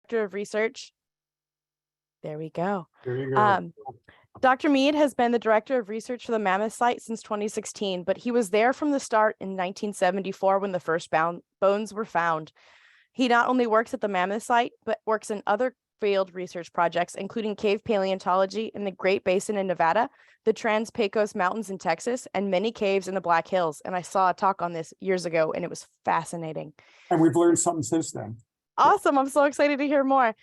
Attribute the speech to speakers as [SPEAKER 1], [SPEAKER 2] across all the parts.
[SPEAKER 1] Director of Research. There we go.
[SPEAKER 2] There you go.
[SPEAKER 1] Dr. Mead has been the Director of Research for the Mammoth site since 2016, but he was there from the start in 1974 when the first bones were found. He not only works at the Mammoth site, but works in other field research projects, including cave paleontology in the Great Basin in Nevada, the Trans-Pecos Mountains in Texas, and many caves in the Black Hills. And I saw a talk on this years ago, and it was fascinating.
[SPEAKER 2] And we've learned something since then.
[SPEAKER 1] Awesome. I'm so excited to hear more.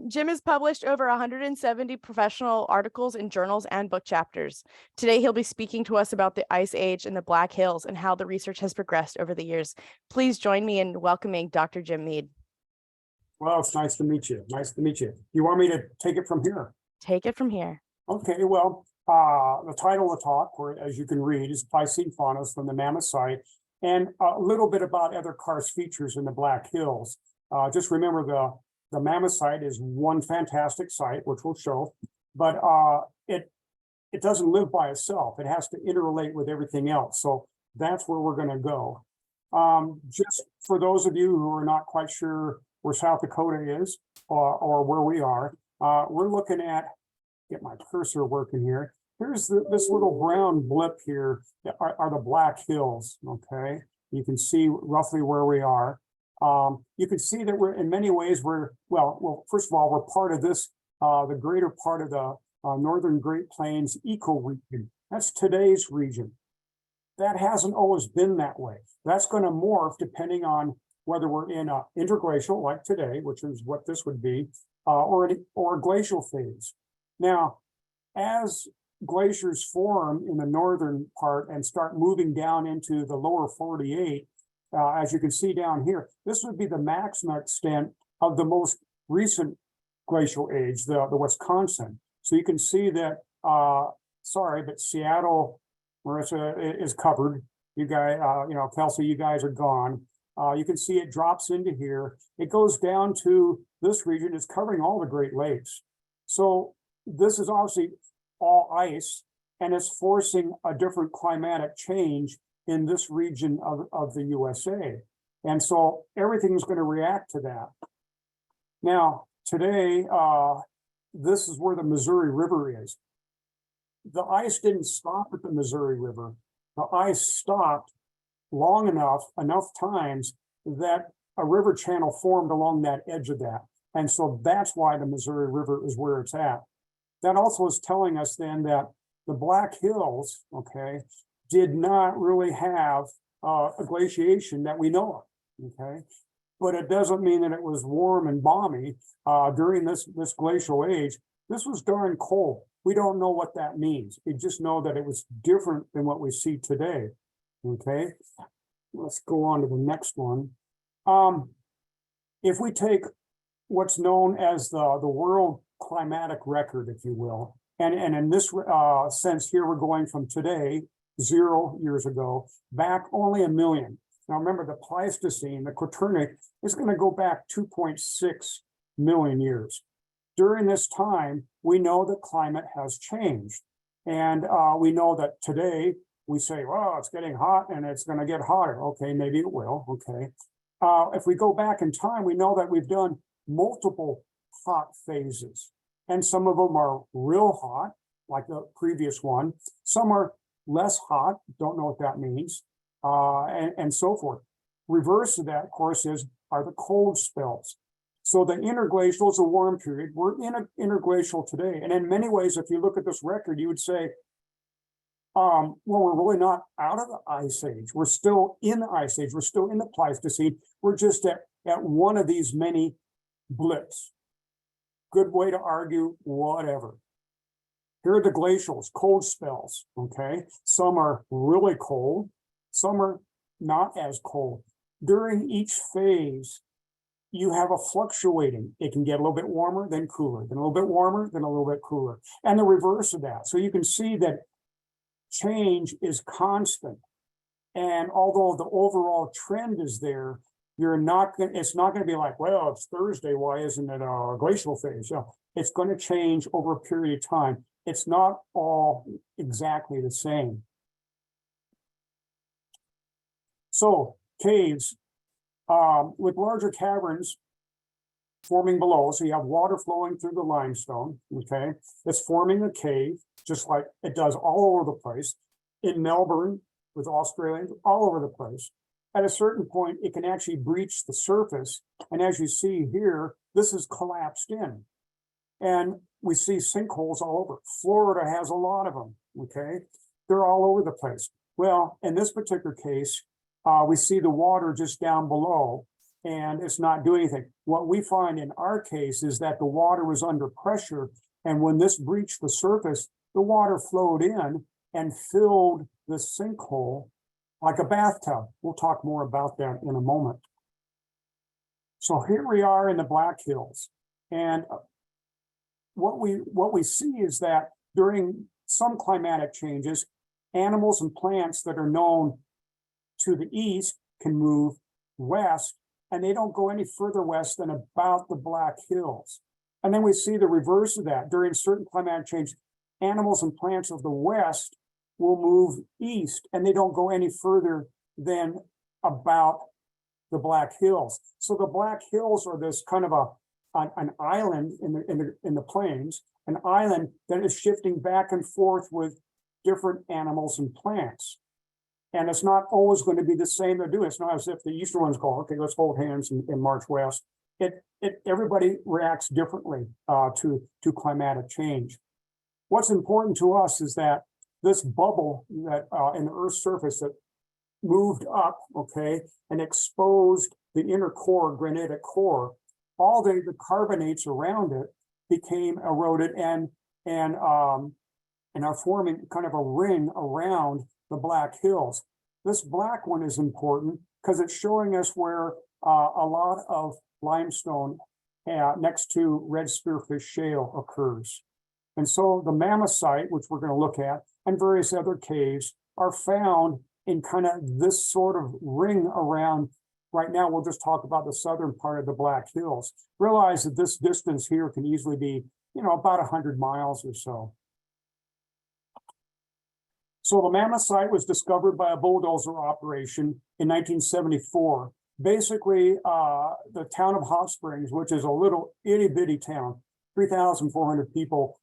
[SPEAKER 1] Jim has published over 170 professional articles in journals and book chapters. Today, he'll be speaking to us about the Ice Age in the Black Hills and how the research has progressed over the years. Please join me in welcoming Dr. Jim Mead.
[SPEAKER 2] Well, it's nice to meet you. Nice to meet you. You want me to take it from here?
[SPEAKER 1] Take it from here.
[SPEAKER 2] Okay, well, the title of the talk, or as you can read, is Pleistocene Faunas from the Mammoth site, and a little bit about other karst features in the Black Hills. Just remember the Mammoth site is one fantastic site, which we'll show, but it doesn't live by itself. It has to interrelate with everything else. So that's where we're going to go. Just for those of you who are not quite sure where South Dakota is or where we are, we're looking at, get my cursor working here. Here's this little brown blip here are the Black Hills, okay? You can see roughly where we are. You can see that we're in many ways well, first of all, we're part of this, the greater part of the Northern Great Plains ecoregion. That's today's region. That hasn't always been that way. That's going to morph depending on whether we're in a interglacial like today, which is what this would be, or a glacial phase. Now, as glaciers form in the northern part and start moving down into the lower 48, as you can see down here, this would be the maximum extent of the most recent glacial age, the Wisconsin. So you can see that, sorry, but Seattle, Marissa, is covered. You guys, Kelsey, you guys are gone. You can see it drops into here. It goes down to this region. It's covering all the Great Lakes. So this is obviously all ice, and it's forcing a different climatic change in this region of the USA. And so everything's going to react to that. Now, today, this is where the Missouri River is. The ice didn't stop at the Missouri River. The ice stopped long enough times that a river channel formed along that edge of that. And so that's why the Missouri River is where it's at. That also is telling us then that the Black Hills, okay, did not really have a glaciation that we know of, okay? But it doesn't mean that it was warm and balmy during this glacial age. This was darn cold. We don't know what that means. We just know that it was different than what we see today, okay? Let's go on to the next one. If we take what's known as the world climatic record, if you will, and in this sense here, we're going from today, 0 years ago, back only 1 million. Now remember, the Pleistocene, the Quaternic, is going to go back 2.6 million years. During this time, we know that climate has changed. And we know that today, we say, well, it's getting hot and it's going to get hotter. Okay, maybe it will, okay. If we go back in time, we know that we've done multiple hot phases. And some of them are real hot, like the previous one. Some are less hot, don't know what that means, and so forth. Reverse of that, of course, are the cold spells. So the interglacial is a warm period. We're in an interglacial today. And in many ways, if you look at this record, you would say, well, we're really not out of the Ice Age. We're still in the Ice Age. We're still in the Pleistocene. We're just at one of these many blips. Good way to argue, whatever. Here are the glacials, cold spells, okay? Some are really cold, some are not as cold. During each phase, you have a fluctuating. It can get a little bit warmer, then cooler, then a little bit warmer, then a little bit cooler, and the reverse of that. So you can see that change is constant. And although the overall trend is there, it's not going to be like, well, it's Thursday, why isn't it a glacial phase? So it's going to change over a period of time. It's not all exactly the same. So caves with larger caverns forming below. So you have water flowing through the limestone, okay? It's forming a cave, just like it does all over the place. In Melbourne, with Australians, all over the place. At a certain point, it can actually breach the surface. And as you see here, this is collapsed in. And we see sinkholes all over. Florida has a lot of them, okay? They're all over the place. Well, in this particular case, we see the water just down below and it's not doing anything. What we find in our case is that the water was under pressure. And when this breached the surface, the water flowed in and filled the sinkhole like a bathtub. We'll talk more about that in a moment. So here we are in the Black Hills. And what we see is that during some climatic changes, animals and plants that are known to the east can move west, and they don't go any further west than about the Black Hills. And then we see the reverse of that. During certain climatic change, animals and plants of the west will move east, and they don't go any further than about the Black Hills. So the Black Hills are this kind of an island in the plains, an island that is shifting back and forth with different animals and plants. And it's not always going to be the same they're doing. It's not as if the eastern ones go, okay, let's hold hands and march west. Everybody reacts differently to climatic change. What's important to us is that this bubble that in the Earth's surface that moved up, okay, and exposed the inner core, granitic core, all the carbonates around it became eroded and are forming kind of a ring around the Black Hills. This black one is important because it's showing us where a lot of limestone next to red spearfish shale occurs. And so the Mammoth site, which we're going to look at, and various other caves are found in kind of this sort of ring around. Right now, we'll just talk about the southern part of the Black Hills. Realize that this distance here can easily be, about 100 miles or so. So the Mammoth site was discovered by a bulldozer operation in 1974. Basically, the town of Hot Springs, which is a little itty bitty town, 3,400 people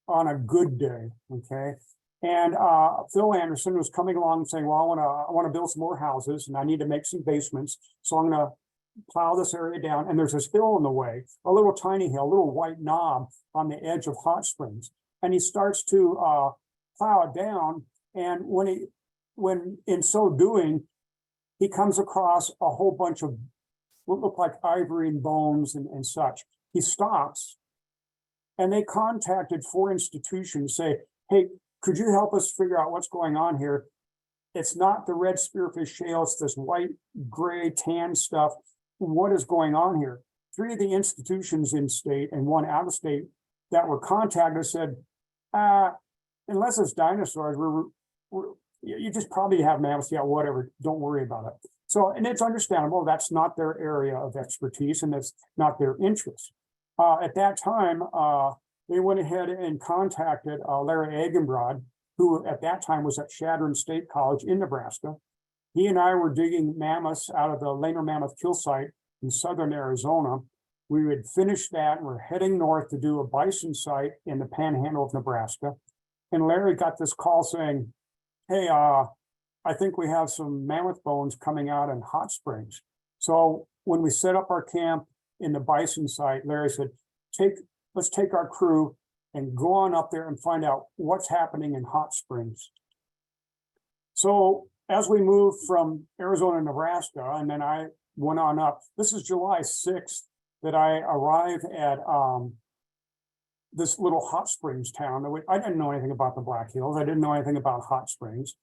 [SPEAKER 2] on a good day, okay? And Phil Anderson was coming along and saying, well, I want to build some more houses and I need to make some basements. So I'm going to plow this area down. And there's this hill in the way, a little tiny hill, a little white knob on the edge of Hot Springs. And he starts to plow it down. And when in so doing, he comes across a whole bunch of what look like ivory and bones and such. He stops and they contacted 4 institutions, say, hey, could you help us figure out what's going on here? It's not the red spearfish shale, it's this white, gray, tan stuff. What is going on here? 3 of the institutions in state and 1 out of state that were contacted said, unless it's dinosaurs, you just probably have mammoths, yeah, whatever, don't worry about it. So, and it's understandable, that's not their area of expertise and that's not their interest. At that time, they went ahead and contacted Larry Agenbrod, who at that time was at Chadron State College in Nebraska. He and I were digging mammoths out of the Laner Mammoth kill site in southern Arizona. We had finished that and we're heading north to do a bison site in the panhandle of Nebraska. And Larry got this call saying, hey, I think we have some mammoth bones coming out in Hot Springs. So when we set up our camp in the bison site, Larry said, let's take our crew and go on up there and find out what's happening in Hot Springs. So as we moved from Arizona to Nebraska, and then I went on up, this is July 6th that I arrived at this little Hot Springs town. I didn't know anything about the Black Hills. I didn't know anything about Hot Springs.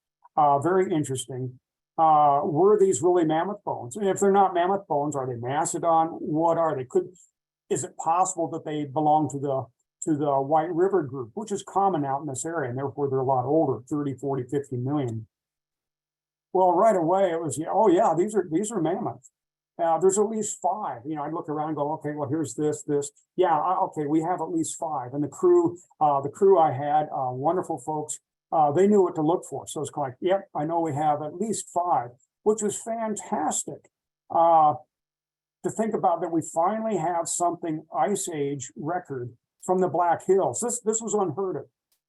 [SPEAKER 2] Very interesting. Were these really mammoth bones? And if they're not mammoth bones, are they mastodon? What are they? Is it possible that they belong to the White River group, which is common out in this area, and therefore they're a lot older, 30, 40, 50 million. Well, right away it was, oh yeah, these are mammoths. There's at least 5. I look around and go, okay, well, here's this. Yeah, okay, we have at least 5. And the crew I had, wonderful folks, they knew what to look for. So it's kind of like, yep, I know we have at least 5, which was fantastic. to think about that we finally have something Ice Age record from the Black Hills. This was unheard of.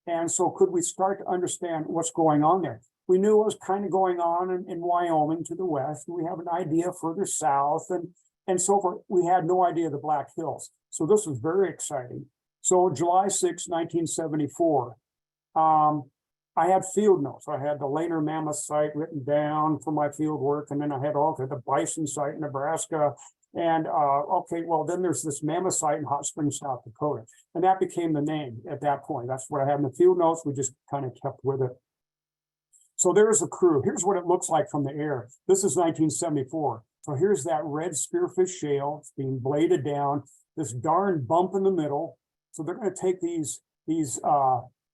[SPEAKER 2] And so could we start to understand what's going on there? We knew what was kind of going on in Wyoming to the west. We have an idea further south and so forth. We had no idea the Black Hills. So this was very exciting. So July 6, 1974, I had field notes. I had the Laner Mammoth site written down for my field work. And then I had the Bison site in Nebraska. And okay, well, then there's this Mammoth site in Hot Springs, South Dakota. And that became the name at that point. That's what I had in the field notes. We just kind of kept with it. So there's the crew. Here's what it looks like from the air. This is 1974. So here's that red spearfish shale. It's being bladed down. This darn bump in the middle. So they're going to take these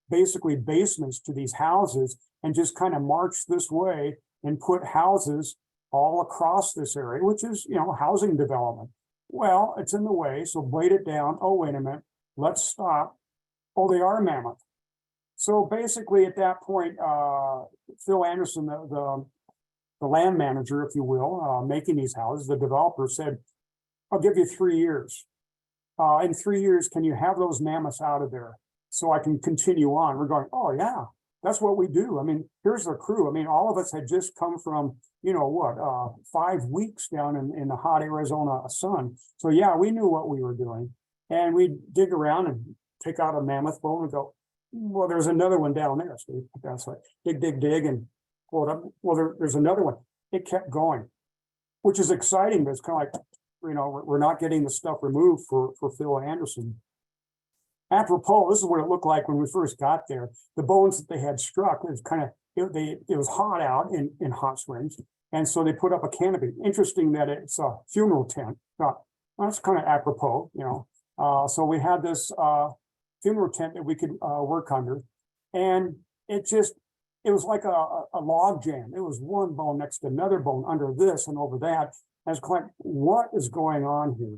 [SPEAKER 2] basically basements to these houses and just kind of march this way and put houses all across this area, which is, housing development. Well, it's in the way, so blade it down. Oh, wait a minute, let's stop. Oh, they are mammoth. So basically at that point, Phil Anderson, the land manager, if you will, making these houses, the developer said, I'll give you 3 years. In 3 years, can you have those mammoths out of there so I can continue on? We're going, oh yeah, that's what we do. I mean, here's the crew. I mean, all of us had just come from, 5 weeks down in the hot Arizona sun. So yeah, we knew what we were doing. And we'd dig around and take out a mammoth bone and go, well, there's another one down there. So that's like dig, and pull it up. Well, there's another one. It kept going, which is exciting, but it's kind of like, we're not getting the stuff removed for Phil Anderson. Apropos, this is what it looked like when we first got there. The bones that they had struck, it was kind of, it was hot out in Hot Springs. And so they put up a canopy. Interesting that it's a funeral tent. Well, that's kind of apropos, So we had this funeral tent that we could work under. And it was like a log jam. It was one bone next to another bone under this and over that. And it's like, what is going on here?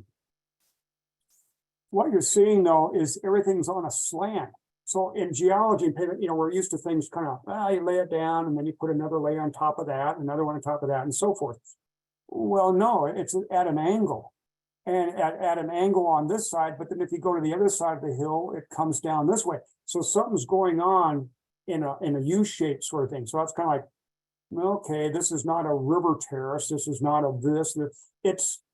[SPEAKER 2] What you're seeing, though, is everything's on a slant. So in geology, we're used to things kind of, you lay it down and then you put another layer on top of that, another one on top of that, and so forth. Well, no, it's at an angle. And at an angle on this side, but then if you go to the other side of the hill, it comes down this way. So something's going on in a U-shaped sort of thing. So that's kind of like, okay, this is not a river terrace. This is not a this.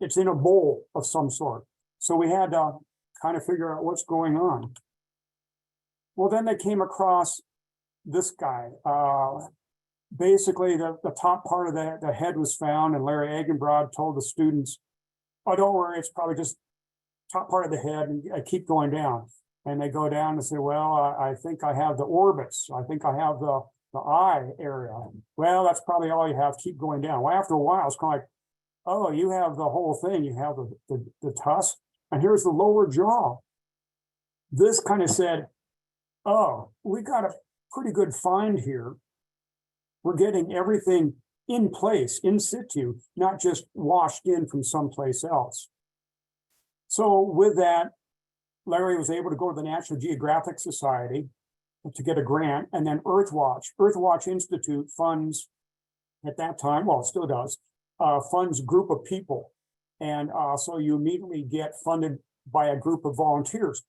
[SPEAKER 2] It's in a bowl of some sort. So we had to kind of figure out what's going on. Well, then they came across this guy. Basically, the top part of the head was found, and Larry Egenbrod told the students, oh, don't worry, it's probably just top part of the head, and I keep going down. And they go down and say, well, I think I have the orbits. I think I have the eye area. Well, that's probably all you have. Keep going down. Well, after a while, it's kind of like, oh, you have the whole thing. You have the tusk, and here's the lower jaw. This kind of said, oh, we got a pretty good find here. We're getting everything in place, in situ, not just washed in from someplace else. So with that, Larry was able to go to the National Geographic Society to get a grant, and then Earthwatch Institute funds, at that time, well, it still does, funds a group of people. And so you immediately get funded by a group of volunteers,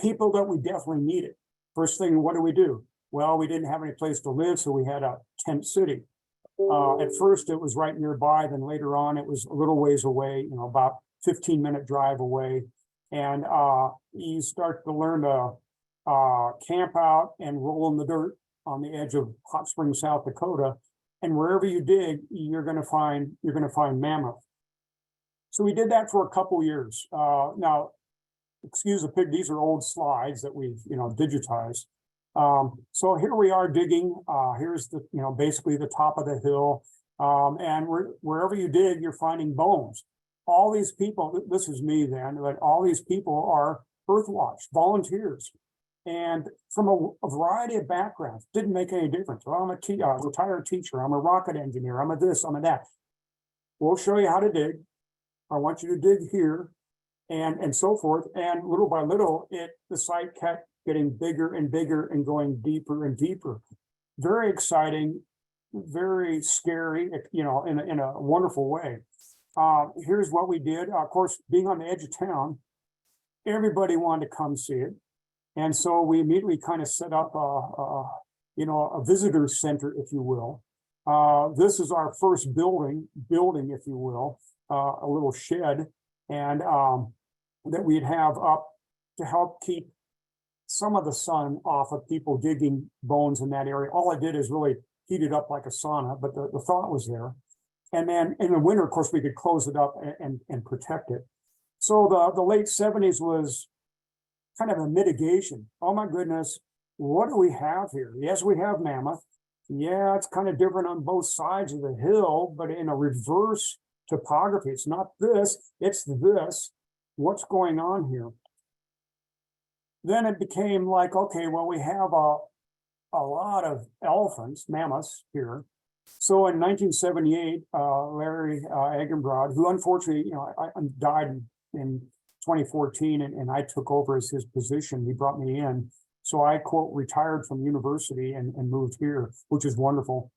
[SPEAKER 2] people that we definitely needed. First thing, what do? Well, we didn't have any place to live, so we had a tent city. At first, it was right nearby. Then later on, it was a little ways away, about 15-minute drive away. And you start to learn to camp out and roll in the dirt on the edge of Hot Springs, South Dakota. And wherever you dig, you're going to find mammoth. So we did that for a couple years. Now, excuse the pig, these are old slides that we've digitized. So here we are digging. Here's the basically the top of the hill, and wherever you dig, you're finding bones. All these people, this is me then, but all these people are Earthwatch volunteers, and from a variety of backgrounds. Didn't make any difference. Well, I'm a retired teacher. I'm a rocket engineer. I'm a this. I'm a that. We'll show you how to dig. I want you to dig here, and so forth. And little by little, the site kept getting bigger and bigger and going deeper and deeper. Very exciting, very scary, in a wonderful way. Here's what we did. Of course, being on the edge of town, everybody wanted to come see it. And so we immediately kind of set up a visitor center, if you will. This is our first building, if you will, a little shed, and that we'd have up to help keep some of the sun off of people digging bones in that area. All I did is really heat it up like a sauna, but the thought was there. And then in the winter, of course, we could close it up and protect it. So the late 70s was kind of a mitigation. Oh my goodness, what do we have here? Yes, we have Mammoth. Yeah, it's kind of different on both sides of the hill, but in a reverse topography. It's not this, it's this. What's going on here? Then it became like, okay, well, we have a lot of elephants, mammoths here. So in 1978, Larry Eggenbrod, who unfortunately, I died in 2014, and I took over as his position. He brought me in. So I, quote, retired from university and moved here, which is wonderful.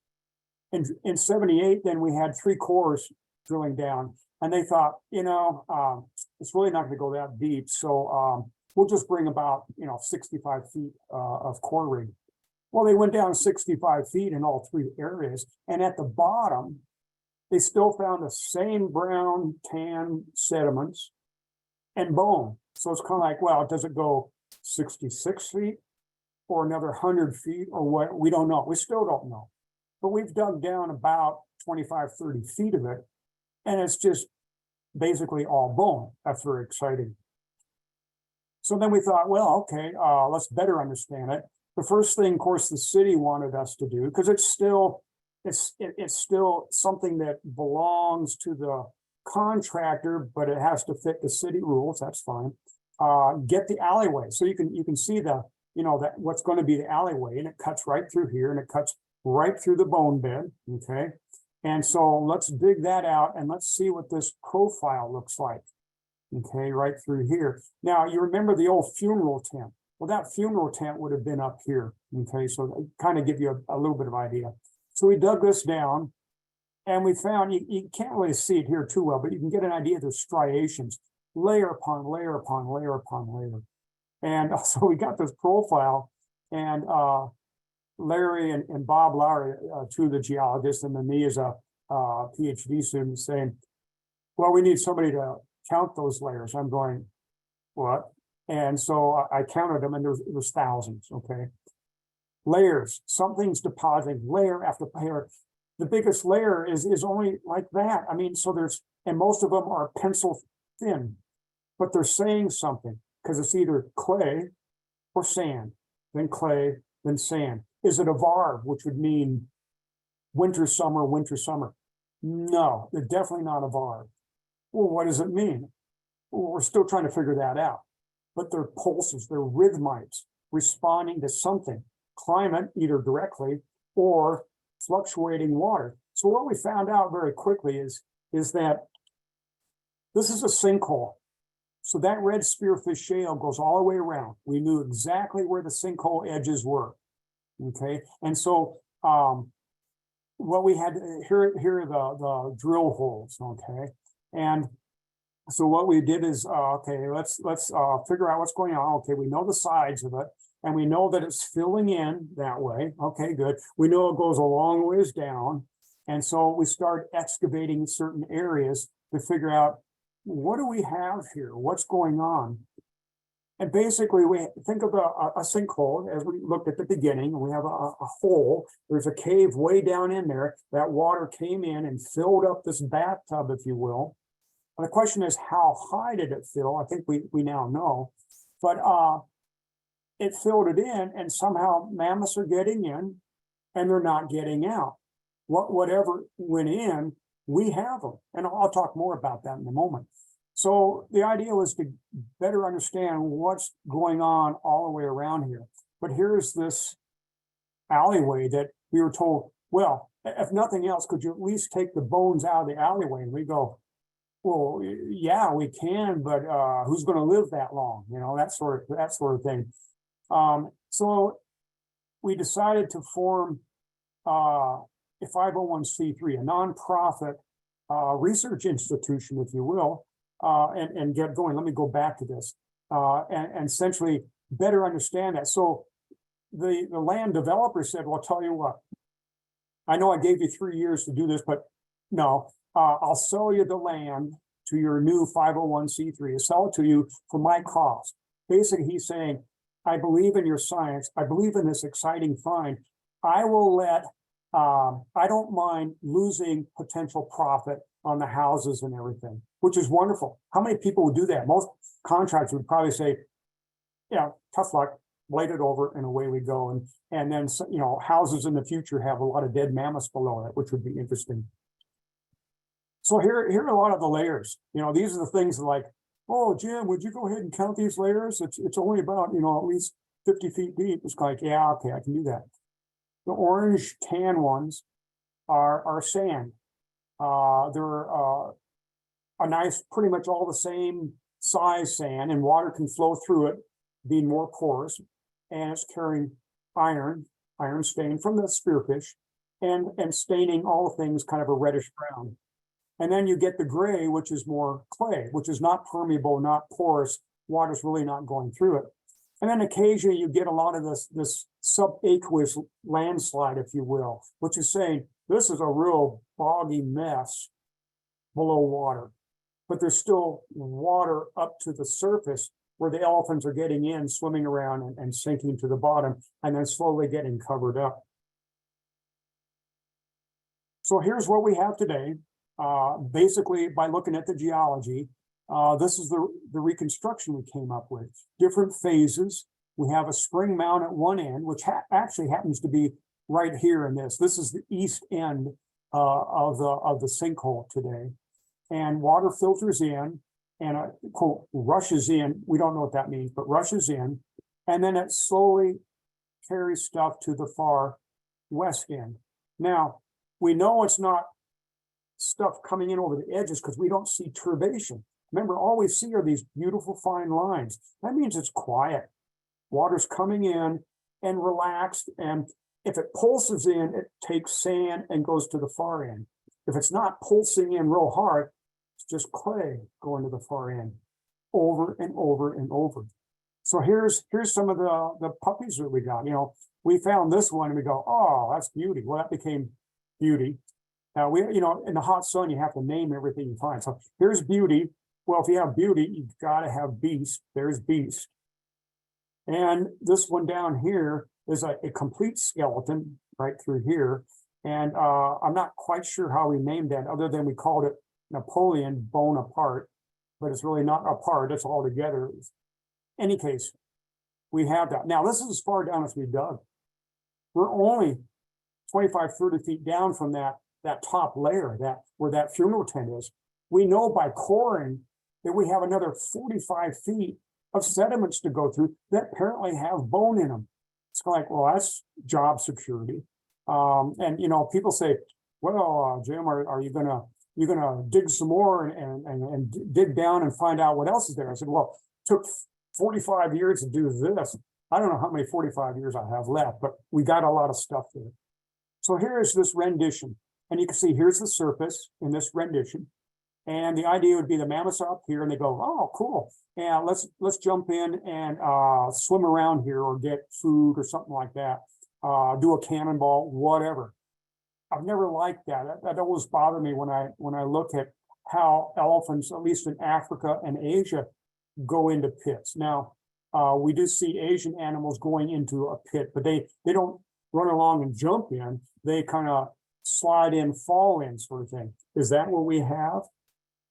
[SPEAKER 2] In 78, then we had 3 cores drilling down, and they thought, it's really not going to go that deep. So we'll just bring about, 65 feet of core rig. Well, they went down 65 feet in all 3 areas. And at the bottom, they still found the same brown tan sediments and bone. So it's kind of like, well, does it go 66 feet or another 100 feet or what? We don't know. We still don't know. But we've dug down about 25, 30 feet of it. And it's just basically all bone. That's very exciting. So then we thought, well, okay, let's better understand it. The first thing, of course, the city wanted us to do, because it's still something that belongs to the contractor, but it has to fit the city rules. That's fine. Get the alleyway, so you can see that what's going to be the alleyway, and it cuts right through here, and it cuts right through the bone bed. Okay, and so let's dig that out, and let's see what this profile looks like. Okay, right through here. Now you remember the old funeral tent. Well, that funeral tent would have been up here. Okay, so kind of give you a little bit of idea. So we dug this down, and we found, you can't really see it here too well, but you can get an idea of the striations, layer upon layer upon layer upon layer. And so we got this profile, and Larry and Bob Lowry, 2 of the geologists, and then me as a PhD student, saying, well, we need somebody to count those layers. I'm going, what? And so I counted them, and there was thousands. Okay, layers, something's depositing layer after layer. The biggest layer is only like that. I mean, so and most of them are pencil thin, but they're saying something, because it's either clay or sand, then clay, then sand. Is it a var, which would mean winter, summer, winter, summer? No, they're definitely not a var. Well, what does it mean? Well, we're still trying to figure that out. But they're pulses, they're rhythmites responding to something, climate, either directly or fluctuating water. So what we found out very quickly is that this is a sinkhole. So that red spearfish shale goes all the way around. We knew exactly where the sinkhole edges were. Okay, and so what we had here are the drill holes. Okay, and so what we did is, okay, let's figure out what's going on. Okay, we know the sides of it, and we know that it's filling in that way. Okay, good. We know it goes a long ways down. And so we start excavating certain areas to figure out, what do we have here? What's going on? And basically, we think of a sinkhole, as we looked at the beginning. We have a hole. There's a cave way down in there. That water came in and filled up this bathtub, if you will. And the question is, how high did it fill? I think we now know, but it filled it in, and somehow mammoths are getting in, and they're not getting out. Whatever went in, we have them, and I'll talk more about that in a moment. So the idea was to better understand what's going on all the way around here. But here's this alleyway that we were told, well, if nothing else, could you at least take the bones out of the alleyway? And we go, well, yeah, we can, but who's going to live that long? That sort of thing. So we decided to form a 501c3, a nonprofit research institution, if you will, and get going. Let me go back to this and essentially better understand that. So the land developer said, well, I'll tell you what, I know I gave you 3 years to do this, but no, I'll sell you the land to your new 501c3, I'll sell it to you for my cost. Basically, he's saying, I believe in your science. I believe in this exciting find. I will let, I don't mind losing potential profit on the houses and everything, which is wonderful. How many people would do that? Most contractors would probably say, yeah, tough luck, blade it over and away we go. And then, you know, houses in the future have a lot of dead mammoths below it, which would be interesting. So here are a lot of the layers. You know, these are the things like, oh, Jim, would you go ahead and count these layers? It's only about, you know, at least 50 feet deep. It's like, yeah, okay, I can do that. The orange tan ones are sand. They're a nice, pretty much all the same size sand, and water can flow through it, being more porous, and it's carrying iron stain from the spearfish, and staining all things kind of a reddish brown. And then you get the gray, which is more clay, which is not permeable, not porous. Water's really not going through it. And then occasionally you get a lot of this subaqueous landslide, if you will, which is saying this is a real boggy mess below water. But there's still water up to the surface where the elephants are getting in, swimming around and sinking to the bottom, and then slowly getting covered up. So here's what we have today. Basically, by looking at the geology, this is the reconstruction we came up with. Different phases. We have a spring mound at one end, which actually happens to be right here in this. This is the east end of the sinkhole today. And water filters in and quote, rushes in. We don't know what that means, but rushes in. And then it slowly carries stuff to the far west end. Now, we know it's not stuff coming in over the edges because we don't see turbation. Remember, all we see are these beautiful fine lines. That means it's quiet. Water's coming in and relaxed. And if it pulses in, it takes sand and goes to the far end. If it's not pulsing in real hard, it's just clay going to the far end over and over and over. So here's some of the puppies that we got. You know, we found this one and we go, oh, that's beauty. Well, that became beauty. Now, you know, in the hot sun, you have to name everything you find. So here's beauty. Well, if you have beauty, you've got to have beast. There's beast. And this one down here is a complete skeleton right through here. And I'm not quite sure how we named that, other than we called it Napoleon bone apart, but it's really not apart, it's all together. Any case, we have that. Now, this is as far down as we dug. We're only 25, 30 feet down from that top layer, where that funeral tent is. We know by coring that we have another 45 feet of sediments to go through that apparently have bone in them. It's like, well, that's job security. And you know, people say, well, Jim, are you gonna dig some more and dig down and find out what else is there? I said, well, it took 45 years to do this. I don't know how many 45 years I have left, but we got a lot of stuff there. So here is this rendition. And you can see here's the surface in this rendition. And the idea would be the mammoths are up here and they go, oh, cool. And let's jump in and swim around here or get food or something like that. Do a cannonball, whatever. I've never liked that. That always bothered me when I look at how elephants, at least in Africa and Asia, go into pits. Now, we do see Asian animals going into a pit, but they don't run along and jump in. They kind of slide in, fall in sort of thing. Is that what we have?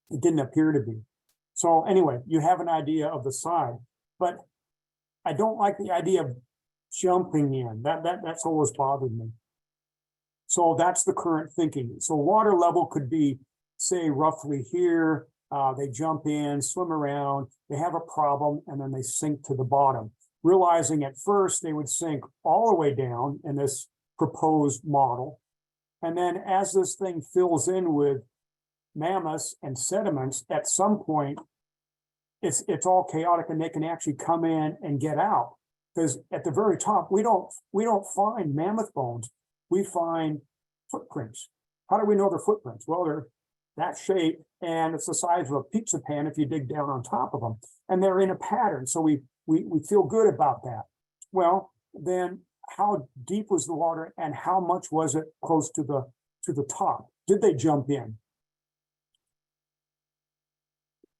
[SPEAKER 2] It didn't appear to be. So anyway, you have an idea of the side, but I don't like the idea of jumping in. That's always bothered me. So that's the current thinking. So water level could be, say, roughly here. They jump in, swim around, they have a problem, and then they sink to the bottom, realizing at first they would sink all the way down in this proposed model. And then as this thing fills in with mammoths and sediments, at some point, it's all chaotic and they can actually come in and get out. Because at the very top, we don't find mammoth bones. We find footprints. How do we know they're footprints? Well, that shape, and it's the size of a pizza pan if you dig down on top of them, and they're in a pattern. So we feel good about that. Well, then how deep was the water, and how much was it close to the top? Did they jump in?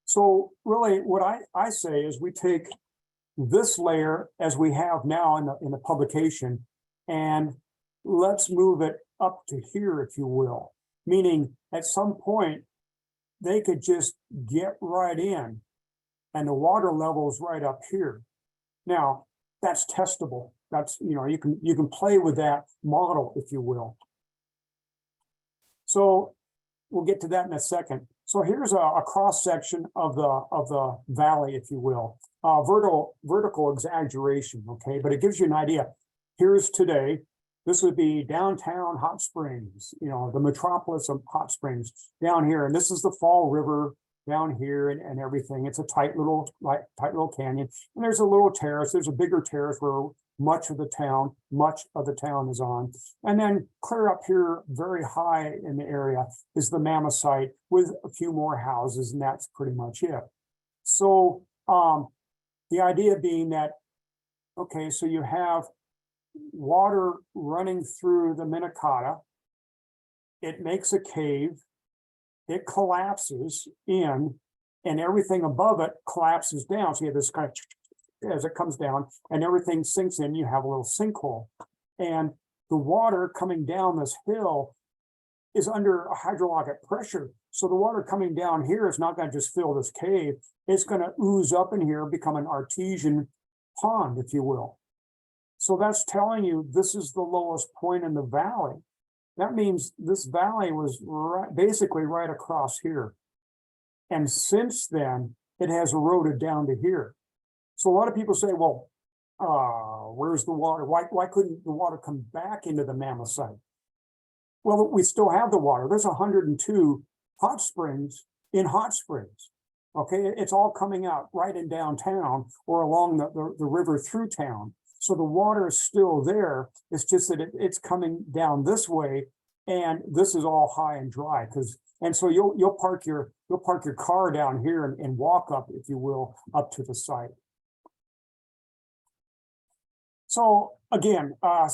[SPEAKER 2] So really, what I say is we take this layer as we have now in the publication, and let's move it up to here, if you will. Meaning, at some point, they could just get right in, and the water level is right up here. Now, that's testable. That's, you can play with that model, if you will. So we'll get to that in a second. So here's a cross section of the valley, if you will, vertical exaggeration. Okay, but it gives you an idea. Here's today. This would be downtown Hot Springs, the metropolis of Hot Springs down here, and this is the Fall River down here and everything. It's a tight little canyon, and there's a little terrace. There's a bigger terrace where much of the town is on. And then clear up here, very high in the area, is the Mammoth site with a few more houses, and that's pretty much it. So the idea being that, okay, so you have water running through the Minnetonka, it makes a cave, it collapses in, and everything above it collapses down. So you have this kind of, as it comes down and everything sinks in, you have a little sinkhole. And the water coming down this hill is under a hydrologic pressure. So the water coming down here is not going to just fill this cave. It's going to ooze up in here, become an artesian pond, if you will. So that's telling you this is the lowest point in the valley. That means this valley was basically right across here. And since then, it has eroded down to here. So a lot of people say, well, where's the water? Why couldn't the water come back into the Mammoth site? Well, we still have the water. There's 102 hot springs in Hot Springs. Okay, it's all coming out right in downtown or along the river through town. So the water is still there. It's just that it's coming down this way, and this is all high and dry. And so you'll park your car down here and walk up, if you will, up to the site. So again, I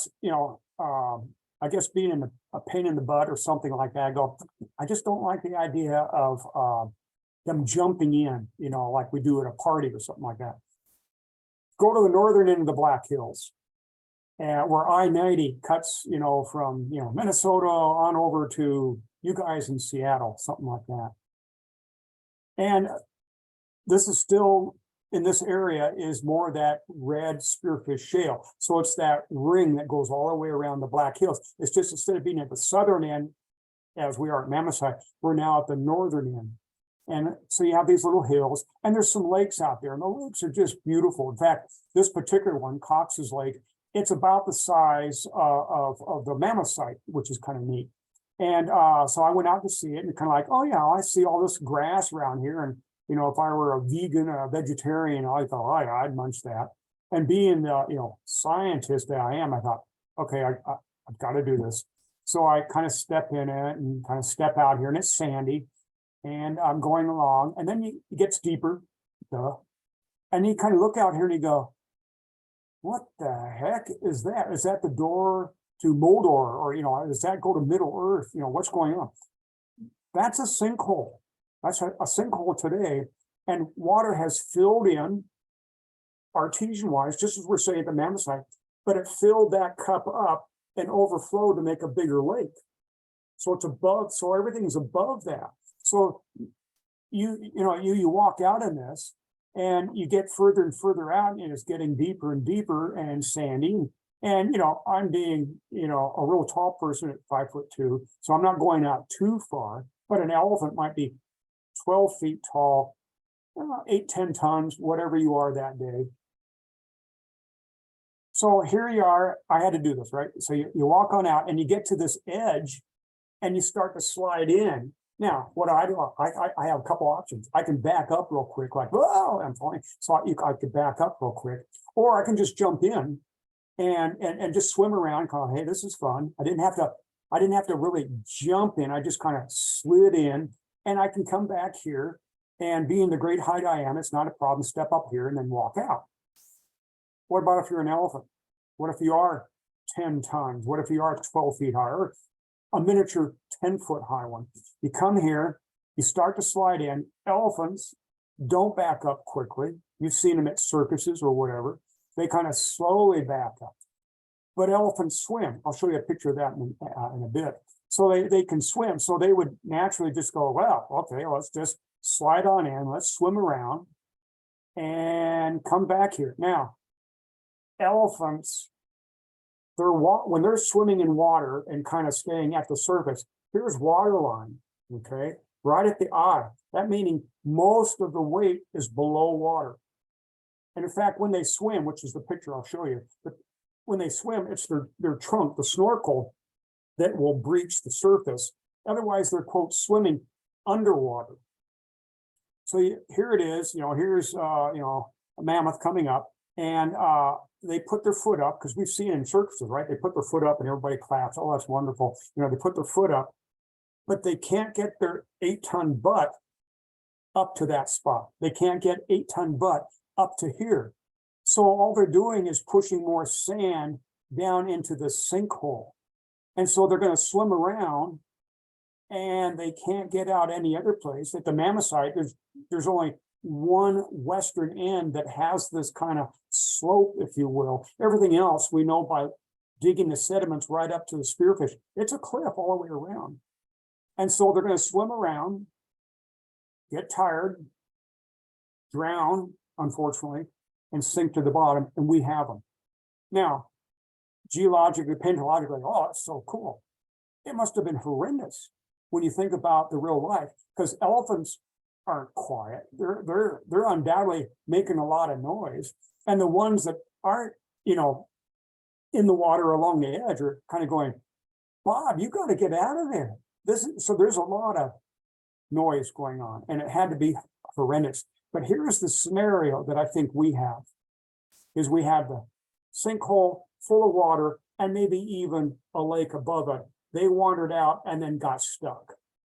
[SPEAKER 2] guess being a pain in the butt or something like that, I just don't like the idea of them jumping in, like we do at a party or something like that. Go to the northern end of the Black Hills, where I-90 cuts, from Minnesota on over to you guys in Seattle, something like that. And this is still, in this area, is more that red spearfish shale. So it's that ring that goes all the way around the Black Hills. It's just, instead of being at the southern end, as we are at Mammoth site, we're now at the northern end. And so you have these little hills, and there's some lakes out there, and the lakes are just beautiful. In fact, this particular one, Cox's Lake, it's about the size of the Mammoth site, which is kind of neat. And so I went out to see it, and kind of like, oh yeah, I see all this grass around here, and if I were a vegan or a vegetarian, I thought, oh yeah, I'd munch that. And being the scientist that I am, I thought, okay, I've got to do this. So I kind of step in it and kind of step out here, and it's sandy. And I'm going along, and then it gets deeper, and you kind of look out here and you go, what the heck is that? Is that the door to Moldor? Or, does that go to Middle Earth? What's going on? That's a sinkhole. That's a sinkhole today. And water has filled in, artesian-wise, just as we're saying at the Mammoth site, but it filled that cup up and overflowed to make a bigger lake. So it's above, so everything's above that. So you walk out in this, and you get further and further out, and it's getting deeper and deeper and sandy. And I'm being a real tall person at 5'2", so I'm not going out too far. But an elephant might be 12 feet tall, 8-10 tons, whatever you are that day. So here you are. I had to do this, right? So you walk on out, and you get to this edge, and you start to slide in. Now, what do? I have a couple options. I can back up real quick, like, whoa, I'm falling. So I could back up real quick, or I can just jump in and just swim around, call, hey, this is fun. I didn't have to really jump in. I just kind of slid in, And I can come back here and being the great height I am, it's not a problem, step up here and then walk out. What about if you're an elephant? What if you are 10 tons? What if you are 12 feet high, or a miniature 10-foot high one? You come here, you start to slide in. Elephants don't back up quickly. You've seen them at circuses or whatever. They kind of slowly back up. But elephants swim. I'll show you a picture of that in a bit. So they can swim. So they would naturally just go, well, okay, let's just slide on in. Let's swim around and come back here. Now, elephants, when they're swimming in water and kind of staying at the surface, here's water line, okay, right at the eye. That meaning most of the weight is below water. And in fact, when they swim, which is the picture I'll show you, but when they swim, it's their trunk, the snorkel, that will breach the surface. Otherwise, they're, quote, swimming underwater. So here it is, here's, a mammoth coming up, and they put their foot up, because we've seen it in circuses, right? They put their foot up and everybody claps. Oh, that's wonderful. They put their foot up, but they can't get their 8-ton butt up to that spot. They can't get 8-ton butt up to here. So all they're doing is pushing more sand down into the sinkhole. And so they're going to swim around and they can't get out any other place. At the mammoth site, there's only one western end that has this kind of slope, if you will. Everything else we know by digging the sediments right up to the spearfish. It's a cliff all the way around. And so they're going to swim around, get tired, drown, unfortunately, and sink to the bottom, and we have them. Now, geologically, paleontologically, oh, it's so cool. It must have been horrendous when you think about the real life, because elephants aren't quiet. They're undoubtedly making a lot of noise. And the ones that aren't, in the water along the edge are kind of going, Bob, you got to get out of there. So there's a lot of noise going on, and it had to be horrendous. But here's the scenario that I think we have, is we have the sinkhole full of water and maybe even a lake above it. They wandered out and then got stuck.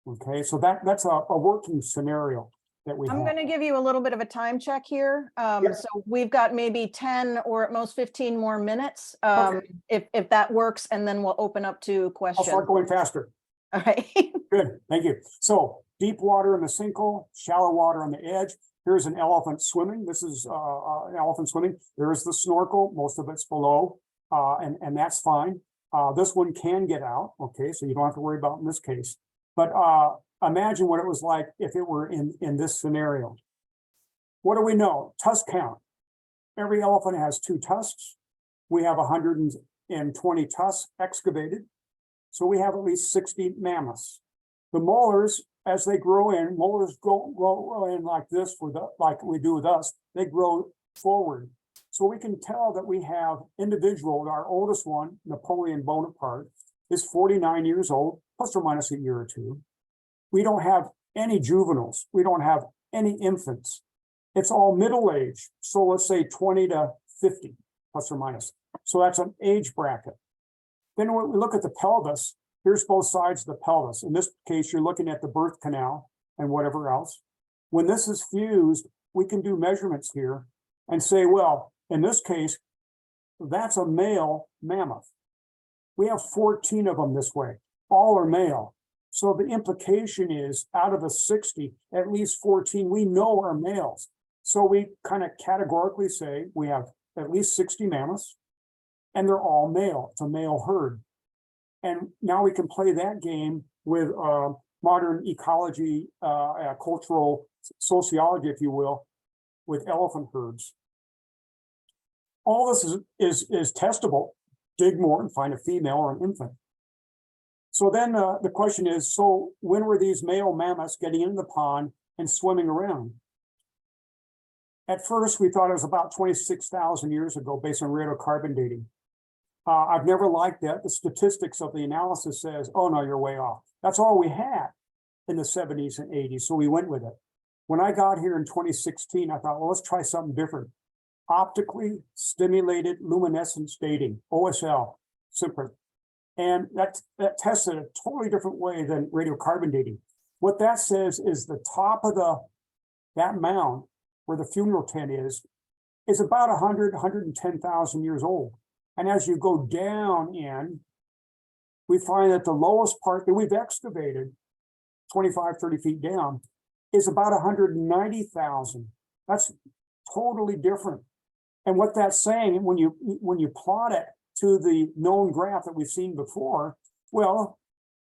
[SPEAKER 2] Okay, so that's a working scenario that we have.
[SPEAKER 3] I'm going to give you a little bit of a time check here.
[SPEAKER 2] Yes.
[SPEAKER 3] So we've got maybe 10 or at most 15 more minutes,
[SPEAKER 2] Okay.
[SPEAKER 3] if that works, and then we'll open up to
[SPEAKER 2] I'll
[SPEAKER 3] questions.
[SPEAKER 2] start going faster.
[SPEAKER 3] All right.
[SPEAKER 2] Good, thank you. So deep water in the sinkhole, shallow water on the edge. Here's an elephant swimming. This is an elephant swimming. There is the snorkel. Most of it's below, and that's fine. This one can get out. Okay, so you don't have to worry about in this case. But imagine what it was like if it were in this scenario. What do we know? Tusk count. Every elephant has 2 tusks. We have 120 tusks excavated. So we have at least 60 mammoths. The molars, as they grow in, molars grow in like this like we do with us. They grow forward. So we can tell that we have our oldest one, Napoleon Bonaparte, is 49 years old, plus or minus a year or two. We don't have any juveniles. We don't have any infants. It's all middle age. So let's say 20 to 50, plus or minus. So that's an age bracket. Then when we look at the pelvis, here's both sides of the pelvis. In this case, you're looking at the birth canal and whatever else. When this is fused, we can do measurements here and say, well, in this case, that's a male mammoth. We have 14 of them this way. All are male. So the implication is out of the 60, at least 14 we know are males. So we kind of categorically say we have at least 60 mammoths, and they're all male. It's a male herd. And now we can play that game with modern ecology, cultural sociology, if you will, with elephant herds. All this is testable. Dig more and find a female or an infant. So then the question is, so when were these male mammoths getting into the pond and swimming around? At first, we thought it was about 26,000 years ago based on radiocarbon dating. I've never liked that. The statistics of the analysis says, oh no, you're way off. That's all we had in the 70s and 80s, so we went with it. When I got here in 2016, I thought, well, let's try something different. Optically stimulated luminescence dating, OSL, simply. And that tested a totally different way than radiocarbon dating. What that says is the top of that mound where the funeral tent is about 110,000 years old. And as you go down in, we find that the lowest part that we've excavated, 25, 30 feet down, is about 190,000. That's totally different. And what that's saying, when you plot it to the known graph that we've seen before, well,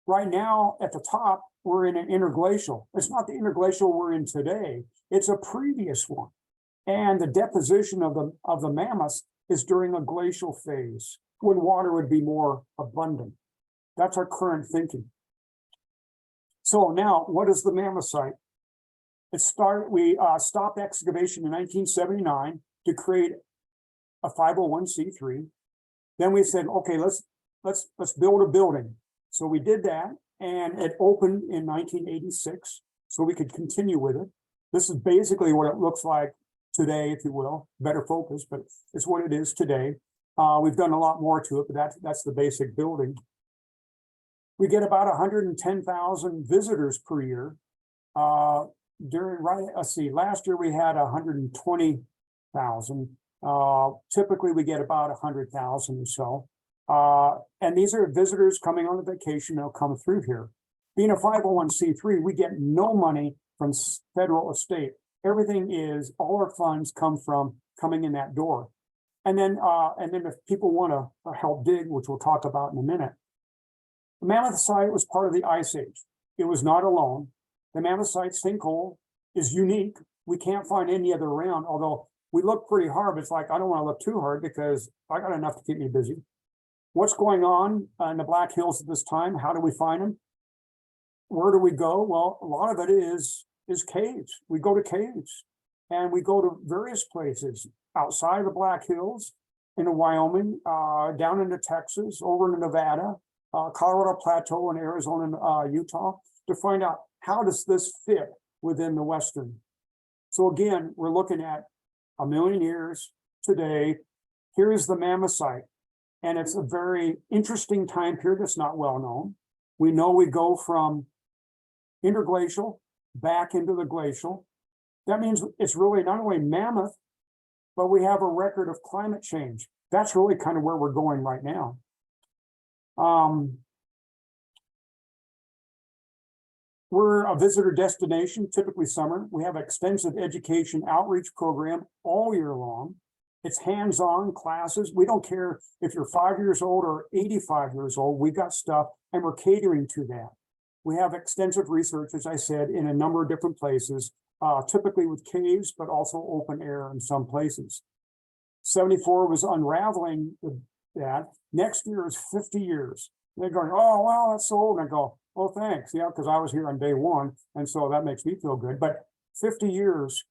[SPEAKER 2] right now at the top, we're in an interglacial. It's not the interglacial we're in today. It's a previous one. And the deposition of the mammoths is during a glacial phase when water would be more abundant. That's our current thinking. So now, what is the mammoth site? We stopped excavation in 1979 to create a 501c3. Then we said, okay, let's build a building. So we did that, and it opened in 1986, so we could continue with it. This is basically what it looks like today, if you will, better focus, but it's what it is today. We've done a lot more to it, but that's the basic building. We get about 110,000 visitors per year. Last year we had 120,000. Typically we get about 100,000 or so. And these are visitors coming on a vacation, they'll come through here. Being a 501c3, we get no money from federal or state. Everything is, all our funds come from coming in that door. And then if people want to help dig, which we'll talk about in a minute, the Mammoth site was part of the Ice Age. It was not alone. The Mammoth site sinkhole is unique. We can't find any other around, although we look pretty hard, but it's like, I don't want to look too hard because I got enough to keep me busy. What's going on in the Black Hills at this time? How do we find them? Where do we go? Well, a lot of it is caves. We go to caves, and we go to various places outside the Black Hills, into Wyoming, down into Texas, over into Nevada, Colorado Plateau, and Arizona, and Utah, to find out how does this fit within the Western. So again, we're looking at 1 million years today. Here is the Mammoth site, and it's a very interesting time period that's not well known. We know we go from interglacial back into the glacial. That means it's really not only mammoth, but we have a record of climate change. That's really kind of where we're going right now. We're a visitor destination, typically summer. We have an extensive education outreach program all year long. It's hands-on classes. We don't care if you're 5 years old or 85 years old, we've got stuff, and we're catering to that. We have extensive research, as I said, in a number of different places, typically with caves, but also open air in some places. 74 was unraveling that. Next year is 50 years. They're going, oh, wow, that's so old. And I go, oh, thanks. Yeah, because I was here on day one. And so that makes me feel good. But 50 years,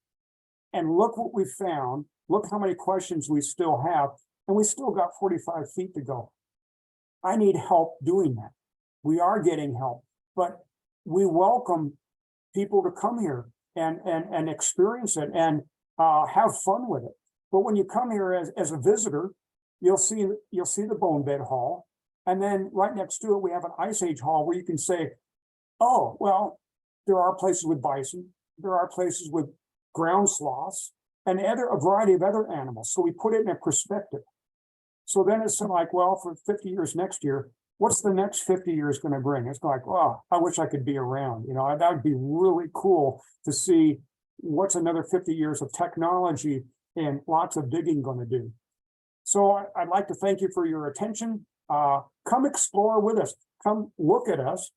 [SPEAKER 2] and look what we found. Look how many questions we still have. And we still got 45 feet to go. I need help doing that. We are getting help, but we welcome people to come here and experience it and have fun with it. But when you come here as a visitor, you'll see the Bonebed Hall. And then right next to it, we have an Ice Age Hall where you can say, oh, well, there are places with bison, there are places with ground sloths, and a variety of other animals. So we put it in a perspective. So then it's like, well, for 50 years next year, what's the next 50 years going to bring? It's like, oh, I wish I could be around. You know, that would be really cool to see what's another 50 years of technology and lots of digging going to do. So I'd like to thank you for your attention. Come explore with us. Come look at us.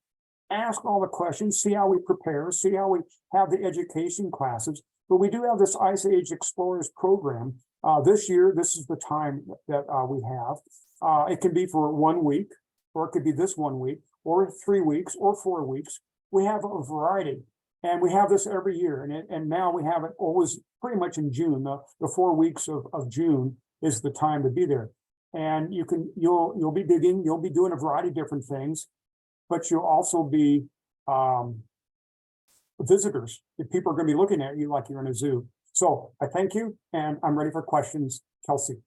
[SPEAKER 2] Ask all the questions. See how we prepare. See how we have the education classes. But we do have this Ice Age Explorers program. This year, this is the time that we have. It can be for 1 week, or it could be this 1 week, or 3 weeks, or 4 weeks. We have a variety, and we have this every year. And now we have it always pretty much in June. The 4 weeks of June is the time to be there. And you'll be digging, you'll be doing a variety of different things, but you'll also be visitors. If people are going to be looking at you like you're in a zoo. So I thank you, and I'm ready for questions. Kelsey.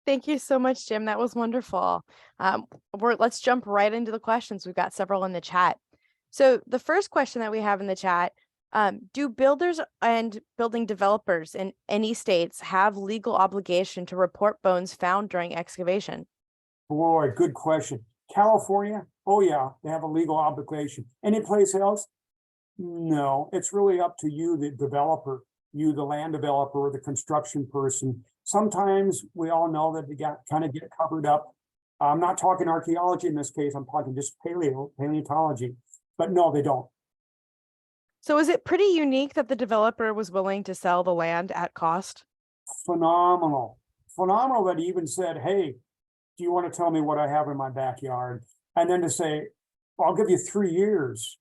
[SPEAKER 1] Thank you so much, Jim. That was wonderful. Let's jump right into the questions. We've got several in the chat. So the first question that we have in the chat, do builders and building developers in any states have legal obligation to report bones found during excavation?
[SPEAKER 2] Boy, good question. California, oh yeah, they have a legal obligation. Any place else? No, it's really up to you, the developer, you, the land developer, or the construction person. Sometimes we all know that they kind of get covered up. I'm not talking archaeology in this case, I'm talking just paleontology, but no, they don't.
[SPEAKER 1] So is it pretty unique that the developer was willing to sell the land at cost?
[SPEAKER 2] Phenomenal. Phenomenal that he even said, hey, do you want to tell me what I have in my backyard? And then to say, I'll give you 3 years,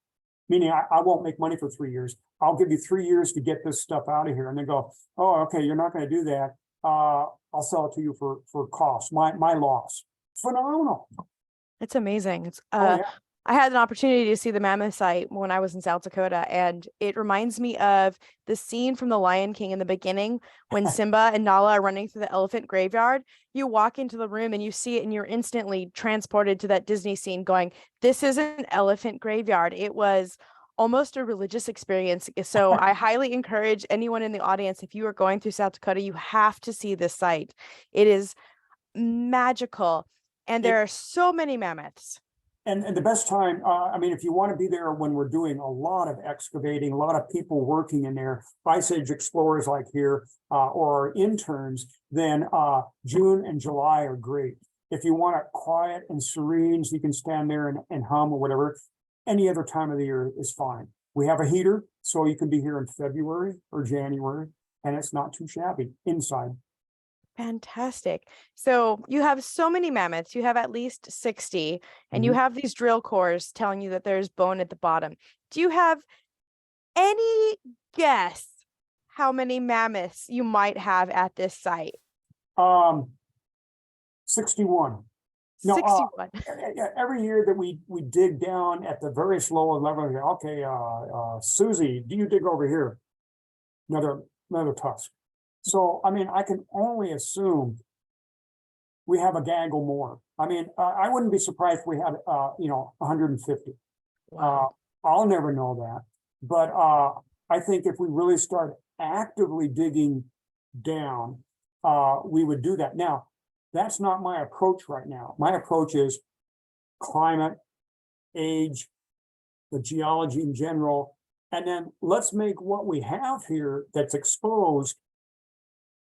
[SPEAKER 2] meaning I won't make money for 3 years. I'll give you 3 years to get this stuff out of here. And then go, oh, okay, you're not going to do that. I'll sell it to you for cost, my loss. Phenomenal.
[SPEAKER 1] It's amazing.
[SPEAKER 2] Oh, yeah.
[SPEAKER 1] I had an opportunity to see the Mammoth site when I was in South Dakota, and it reminds me of the scene from The Lion King in the beginning when Simba and Nala are running through the elephant graveyard. You walk into the room and you see it, and you're instantly transported to that Disney scene going, this is an elephant graveyard. It was almost a religious experience. So I highly encourage anyone in the audience, if you are going through South Dakota, you have to see this site. It is magical, and there are so many mammoths.
[SPEAKER 2] And the best time, I mean, if you want to be there when we're doing a lot of excavating, a lot of people working in there, Ice Age explorers like here, or our interns, then June and July are great. If you want it quiet and serene, so you can stand there and hum or whatever, any other time of the year is fine. We have a heater, so you can be here in February or January, and it's not too shabby inside.
[SPEAKER 1] Fantastic. So you have so many mammoths, you have at least 60, and you
[SPEAKER 2] Mhm.
[SPEAKER 1] have these drill cores telling you that there's bone at the bottom. Do you have any guess how many mammoths you might have at this site?
[SPEAKER 2] 61. No,
[SPEAKER 1] 61.
[SPEAKER 2] every year that we dig down at the very slow level, okay, Susie, do you dig over here? Another tusk. So, I mean, I can only assume we have a gaggle more. I mean, I wouldn't be surprised if we had, 150.
[SPEAKER 1] Wow.
[SPEAKER 2] I'll never know that. But I think if we really start actively digging down, we would do that. Now, that's not my approach right now. My approach is climate, age, the geology in general, and then let's make what we have here that's exposed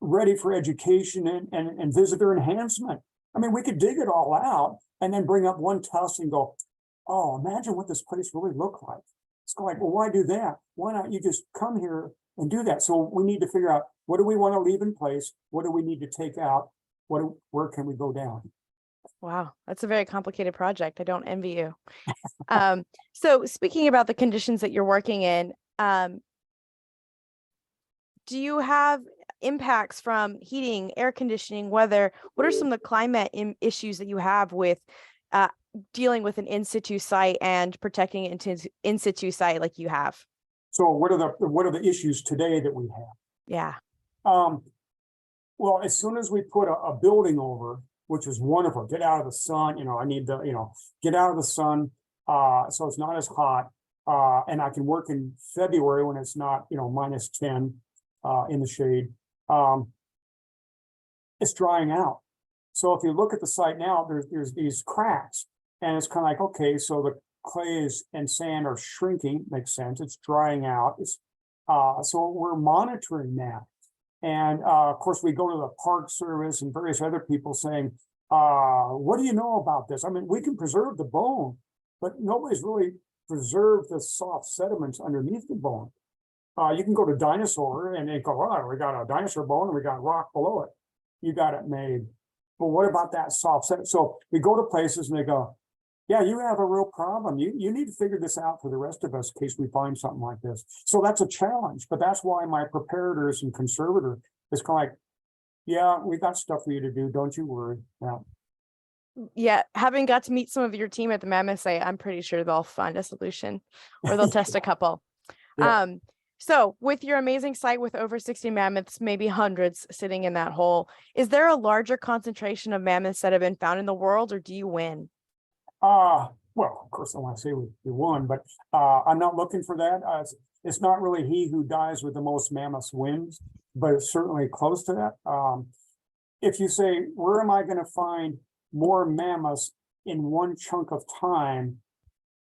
[SPEAKER 2] ready for education and visitor enhancement. I mean, we could dig it all out and then bring up one tusk and go, oh, imagine what this place really looked like. It's like, well, why do that? Why not you just come here and do that? So we need to figure out, what do we want to leave in place? What do we need to take out? Where can we go down?
[SPEAKER 1] Wow, that's a very complicated project. I don't envy you. So speaking about the conditions that you're working in, do you have impacts from heating, air conditioning, weather? What are some of the climate issues that you have with dealing with an in situ site and protecting an in situ site like you have?
[SPEAKER 2] So what are the issues today that we have?
[SPEAKER 1] Yeah.
[SPEAKER 2] Well, as soon as we put a building over, which is wonderful, get out of the sun, I need to, get out of the sun, so it's not as hot, and I can work in February when it's not, -10 in the shade. It's drying out. So if you look at the site now, there's these cracks, and it's kind of like, okay, so the clays and sand are shrinking, makes sense. It's drying out. So we're monitoring that. And of course, we go to the Park Service and various other people saying, what do you know about this? I mean, we can preserve the bone, but nobody's really preserved the soft sediments underneath the bone. You can go to dinosaur and they go, oh, we got a dinosaur bone and we got rock below it. You got it made. But what about that soft sediment? So we go to places and they go, yeah, you have a real problem. You need to figure this out for the rest of us in case we find something like this. So that's a challenge, but that's why my preparators and conservator is kind of like, yeah, we got stuff for you to do. Don't you worry.
[SPEAKER 1] Yeah, having got to meet some of your team at the Mammoth site, I'm pretty sure they'll find a solution or they'll test a couple.
[SPEAKER 2] Yeah.
[SPEAKER 1] So with your amazing site with over 60 mammoths, maybe hundreds sitting in that hole, is there a larger concentration of mammoths that have been found in the world, or do you win?
[SPEAKER 2] well, of course, I want to say we won, but I'm not looking for that. It's not really he who dies with the most mammoths wins, but it's certainly close to that. If you say, where am I going to find more mammoths in one chunk of time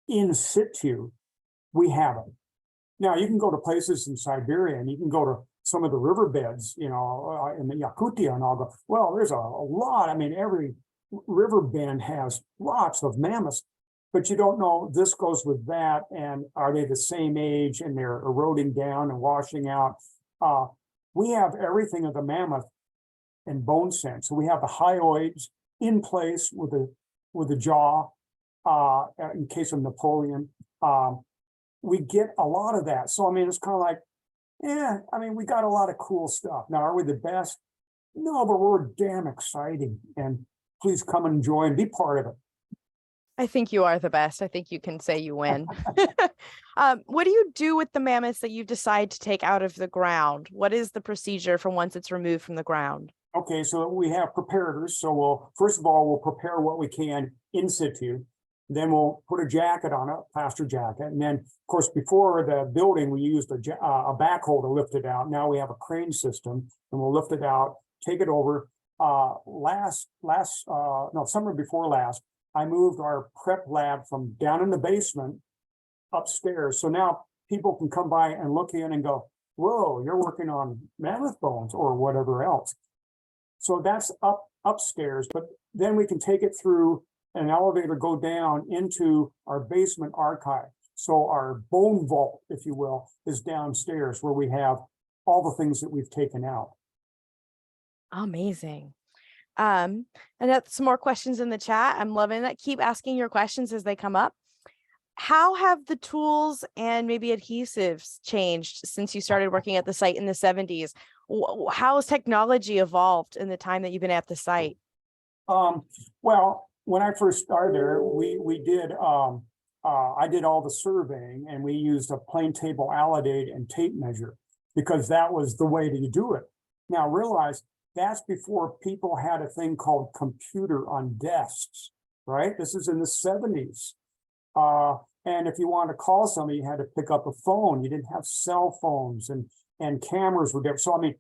[SPEAKER 2] in situ, we have it. Now, you can go to places in Siberia and you can go to some of the riverbeds, you know, in the Yakutia, and I'll go, well, there's a lot. I mean, every river bend has lots of mammoths, but you don't know this goes with that. And are they the same age and they're eroding down and washing out? We have everything of the mammoth in bone sense. So we have the hyoids in place with the jaw, in case of Napoleon. We get a lot of that. So, I mean, it's kind of like, yeah, I mean, we got a lot of cool stuff. Now, are we the best? No, but we're damn exciting. And please come and enjoy and be part of it.
[SPEAKER 1] I think you are the best. I think you can say you win. What do you do with the mammoths that you decide to take out of the ground? What is the procedure for once it's removed from the ground?
[SPEAKER 2] Okay, so we have preparators. So we'll, first of all, we'll prepare what we can in situ. Then we'll put a jacket on it, plaster jacket. And then, of course, before the building, we used a backhoe to lift it out. Now we have a crane system and we'll lift it out, take it over. Summer before last, I moved our prep lab from down in the basement upstairs. So now people can come by and look in and go, whoa, you're working on mammoth bones or whatever else. So that's upstairs, but then we can take it through an elevator, go down into our basement archive. So our bone vault, if you will, is downstairs where we have all the things that we've taken out.
[SPEAKER 1] Amazing. I got some more questions in the chat. I'm loving that. Keep asking your questions as they come up. How have the tools and maybe adhesives changed since you started working at the site in the 70s? How has technology evolved in the time that you've been at the site?
[SPEAKER 2] Well, when I first started there, we did I did all the surveying and we used a plane table alidate and tape measure because that was the way to do it. Now realize that's before people had a thing called computer on desks, right? This is in the 70s. And if you wanted to call somebody, you had to pick up a phone. You didn't have cell phones and cameras were different. So, I mean,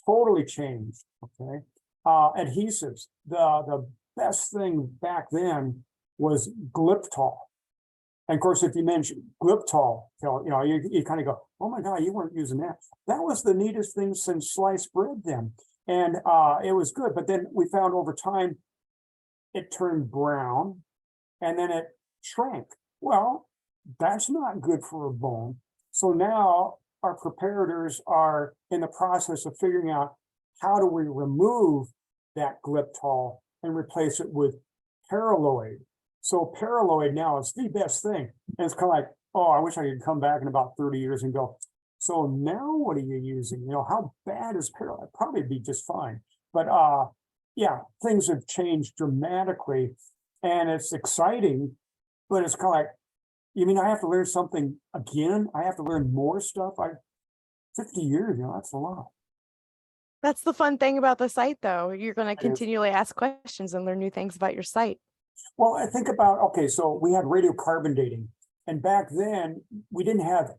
[SPEAKER 2] totally changed, okay? Adhesives, the best thing back then was Gliptol. And of course, if you mention Gliptol, you know, you kind of go, oh my God, you weren't using that. That was the neatest thing since sliced bread then. And it was good. But then we found over time, it turned brown and then it shrank. Well, that's not good for a bone. So now our preparators are in the process of figuring out how do we remove that Gliptol and replace it with paraloid. So paraloid now is the best thing. And it's kind of like, oh, I wish I could come back in about 30 years and go, so now what are you using? You know, how bad is paraloid? Probably be just fine. But yeah, things have changed dramatically and it's exciting, but it's kind of like, you mean I have to learn something again? I have to learn more stuff? 50 years, you know, that's a lot.
[SPEAKER 1] That's the fun thing about the site, though. You're going to continually ask questions and learn new things about your site.
[SPEAKER 2] Well, I think about, okay, so we had radiocarbon dating. And back then, we didn't have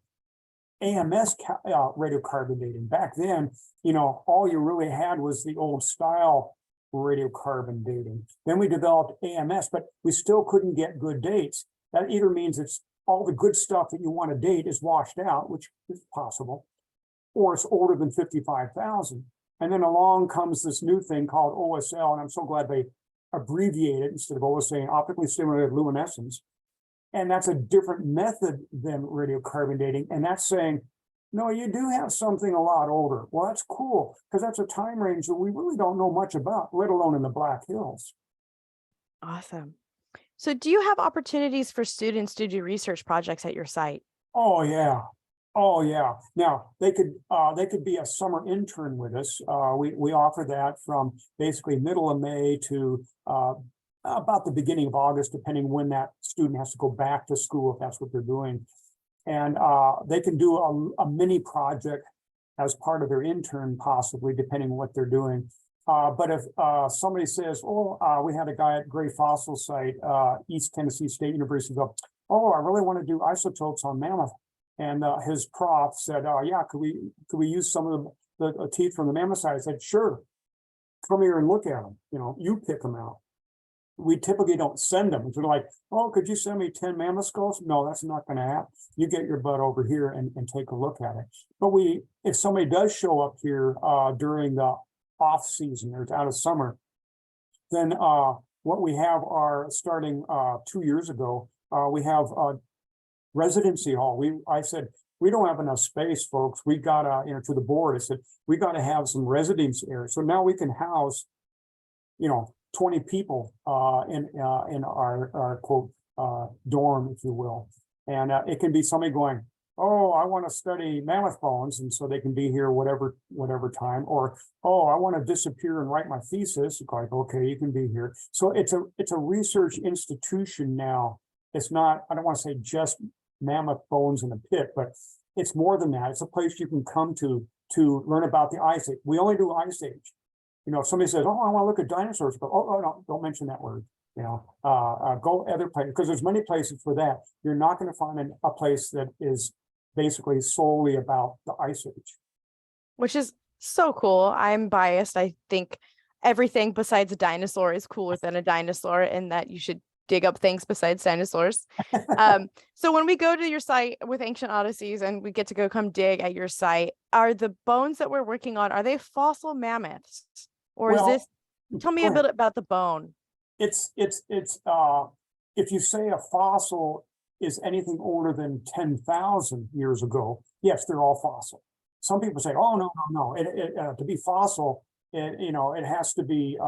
[SPEAKER 2] AMS radiocarbon dating. Back then, you know, all you really had was the old style radiocarbon dating. Then we developed AMS, but we still couldn't get good dates. That either means it's all the good stuff that you want to date is washed out, which is possible, or it's older than 55,000. And then along comes this new thing called OSL, and I'm so glad they abbreviate it instead of always saying optically stimulated luminescence. And that's a different method than radiocarbon dating. And that's saying, no, you do have something a lot older. Well, that's cool, because that's a time range that we really don't know much about, let alone in the Black Hills.
[SPEAKER 1] Awesome. So do you have opportunities for students to do research projects at your site?
[SPEAKER 2] Oh, yeah. Oh, yeah. Now, they could be a summer intern with us. We offer that from basically middle of May to about the beginning of August, depending when that student has to go back to school, if that's what they're doing. And they can do a mini project as part of their intern, possibly, depending on what they're doing. But if somebody says, oh, we had a guy at Gray Fossil Site, East Tennessee State University, go, oh, I really want to do isotopes on mammoth. And his prof said, yeah, could we use some of the teeth from the mammoth site? I said, sure, come here and look at them. You know, you pick them out. We typically don't send them. They're like, oh, could you send me 10 mammoth skulls? No, that's not going to happen. You get your butt over here and take a look at it. But if somebody does show up here during the off season or out of summer, then what we have are starting 2 years ago, we have a residency hall. I said, we don't have enough space, folks. We gotta, to the board, I said, we gotta have some residence area. So now we can house, 20 people in our quote dorm, if you will. And it can be somebody going, oh, I want to study mammoth bones, and so they can be here whatever time, or oh, I want to disappear and write my thesis. It's like, okay, you can be here. So it's a research institution now. It's not, I don't want to say just mammoth bones in the pit, but it's more than that. It's a place you can come to learn about the Ice Age. We only do Ice Age. If somebody says, oh, I want to look at dinosaurs, but oh no, don't mention that word. Go other places, because there's many places for that. You're not going to find a place that is basically solely about the Ice Age.
[SPEAKER 1] Which is so cool. I'm biased. I think everything besides a dinosaur is cooler than a dinosaur, and that you should dig up things besides dinosaurs. So when we go to your site with Ancient Odysseys and we get to go come dig at your site, are the bones that we're working on, are they fossil mammoths? Or is this, tell me a bit about the bone.
[SPEAKER 2] It's if you say a fossil is anything older than 10,000 years ago, yes, they're all fossil. Some people say, oh, no. To be fossil, it has to be,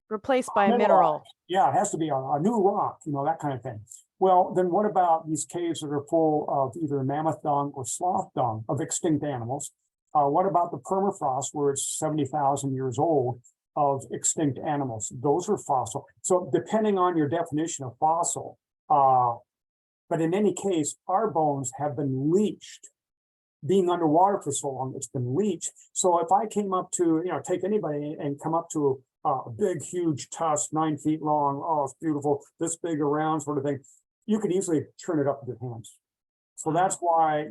[SPEAKER 1] replaced by a mineral.
[SPEAKER 2] Yeah, it has to be a new rock, that kind of thing. Well, then what about these caves that are full of either mammoth dung or sloth dung of extinct animals? What about the permafrost where it's 70,000 years old of extinct animals? Those are fossil. So depending on your definition of fossil, but in any case, our bones have been leached. Being underwater for so long, it's been leached. So if I came up to, take anybody and come up to a big, huge tusk, 9 feet long, oh, it's beautiful, this big around sort of thing, you could easily turn it up with your hands. So that's why,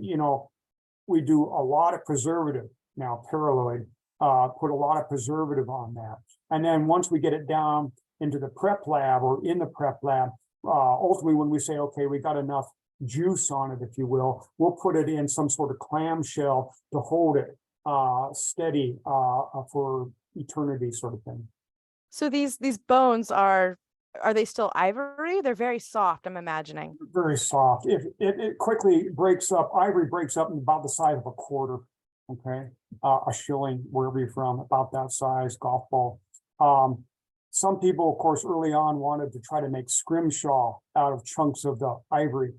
[SPEAKER 2] we do a lot of preservative now, paraloid, put a lot of preservative on that. And then once we get it down into the prep lab or in the prep lab, ultimately when we say, okay, we got enough juice on it, if you will, we'll put it in some sort of clamshell to hold it steady for eternity sort of thing.
[SPEAKER 1] So these bones are they still ivory? They're very soft, I'm imagining.
[SPEAKER 2] Very soft. If it quickly breaks up, ivory breaks up in about the size of a quarter. Okay, a shilling, wherever you're from, about that size, golf ball. Some people, of course, early on wanted to try to make scrimshaw out of chunks of the ivory.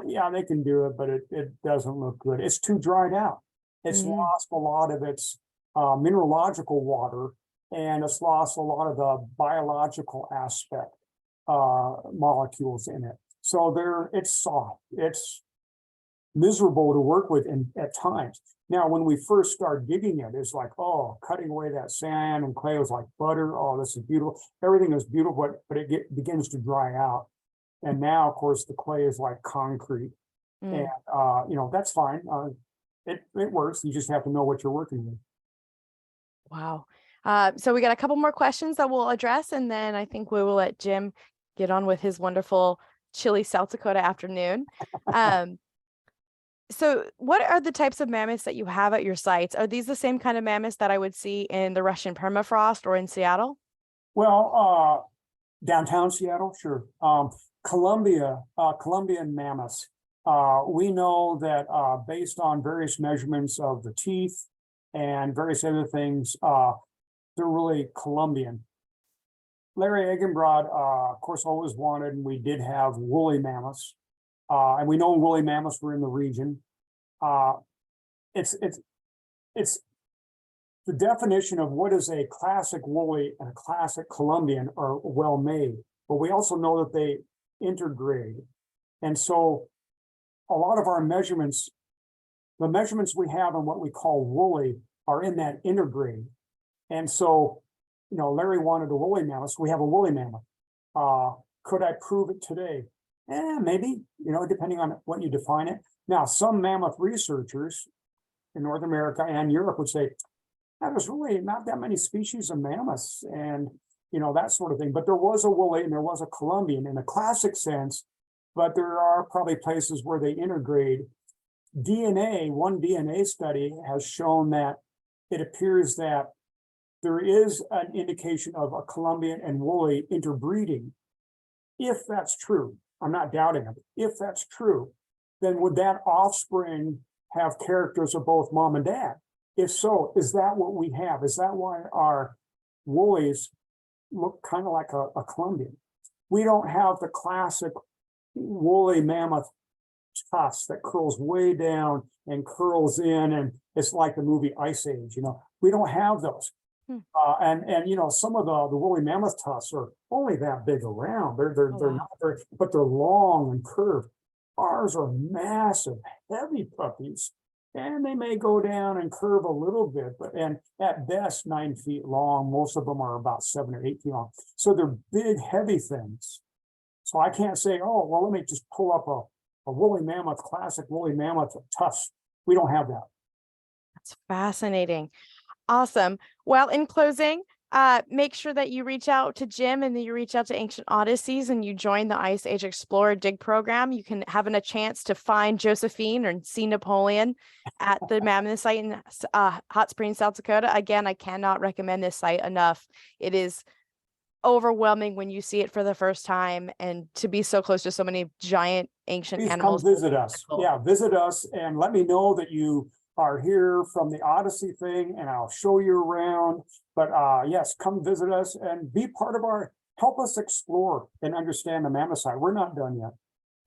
[SPEAKER 2] Yeah, they can do it, but it doesn't look good. It's too dried out. It's lost a lot of its mineralogical water, and it's lost a lot of the biological aspect molecules in it. So it's soft. It's miserable to work with at times. Now, when we first started digging it, it's like, oh, cutting away that sand and clay was like butter. Oh, this is beautiful. Everything is beautiful, but it begins to dry out. And now, of course, the clay is like concrete. And, that's fine. It works. You just have to know what you're working with.
[SPEAKER 1] Wow. So we got a couple more questions that we'll address, and then I think we will let Jim get on with his wonderful chilly South Dakota afternoon. So what are the types of mammoths that you have at your sites? Are these the same kind of mammoths that I would see in the Russian permafrost or in Seattle?
[SPEAKER 2] Well, downtown Seattle, sure. Colombian mammoths. We know that based on various measurements of the teeth and various other things, they're really Colombian. Larry Egenbrod, of course, always wanted, and we did have woolly mammoths. And we know woolly mammoths were in the region. It's the definition of what is a classic woolly and a classic Colombian are well made, but we also know that they intergrade. And so a lot of our measurements, the measurements we have on what we call woolly are in that intergrade. And so, Larry wanted a woolly mammoth, so we have a woolly mammoth. Could I prove it today? Maybe, depending on what you define it. Now, some mammoth researchers in North America and Europe would say, there's really not that many species of mammoths and, that sort of thing. But there was a woolly and there was a Columbian in a classic sense, but there are probably places where they integrate DNA. One DNA study has shown that it appears that there is an indication of a Columbian and woolly interbreeding. If that's true, I'm not doubting it. If that's true, then would that offspring have characters of both mom and dad? If so, is that what we have? Is that why our woolies look kind of like a Columbian? We don't have the classic woolly mammoth tusk that curls way down and curls in, and it's like the movie Ice Age. We don't have those. And some of the woolly mammoth tusks are only that big around. They're not very, but they're long and curved. Ours are massive, heavy puppies, and they may go down and curve a little bit, and at best 9 feet long. Most of them are about 7 or 8 feet long. So they're big, heavy things. So I can't say, oh, well, let me just pull up a woolly mammoth, classic woolly mammoth tusk. We don't have that.
[SPEAKER 1] That's fascinating. Awesome. Well, in closing, make sure that you reach out to Jim and then you reach out to Ancient Odysseys and you join the Ice Age Explorer Dig program. You can have a chance to find Josephine or see Napoleon at the Mammoth site in Hot Springs, South Dakota. Again, I cannot recommend this site enough. It is overwhelming when you see it for the first time, and to be so close to so many giant ancient
[SPEAKER 2] Please
[SPEAKER 1] animals.
[SPEAKER 2] come visit us. Yeah, visit us and let me know that you are here from the Odyssey thing, and I'll show you around. But yes, come visit us and be part of help us explore and understand the mammoth site. We're not done yet.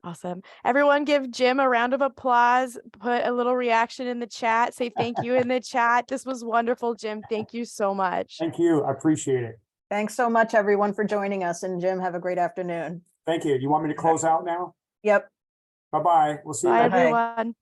[SPEAKER 1] Awesome. Everyone give Jim a round of applause. Put a little reaction in the chat. Say thank you in the chat. This was wonderful, Jim. Thank you so much.
[SPEAKER 2] Thank you. I appreciate it.
[SPEAKER 3] Thanks so much, everyone, for joining us. And Jim, have a great afternoon.
[SPEAKER 2] Thank you. You want me to close out now?
[SPEAKER 3] Yep.
[SPEAKER 2] Bye-bye. We'll see you
[SPEAKER 1] Bye,
[SPEAKER 2] later.
[SPEAKER 1] everyone.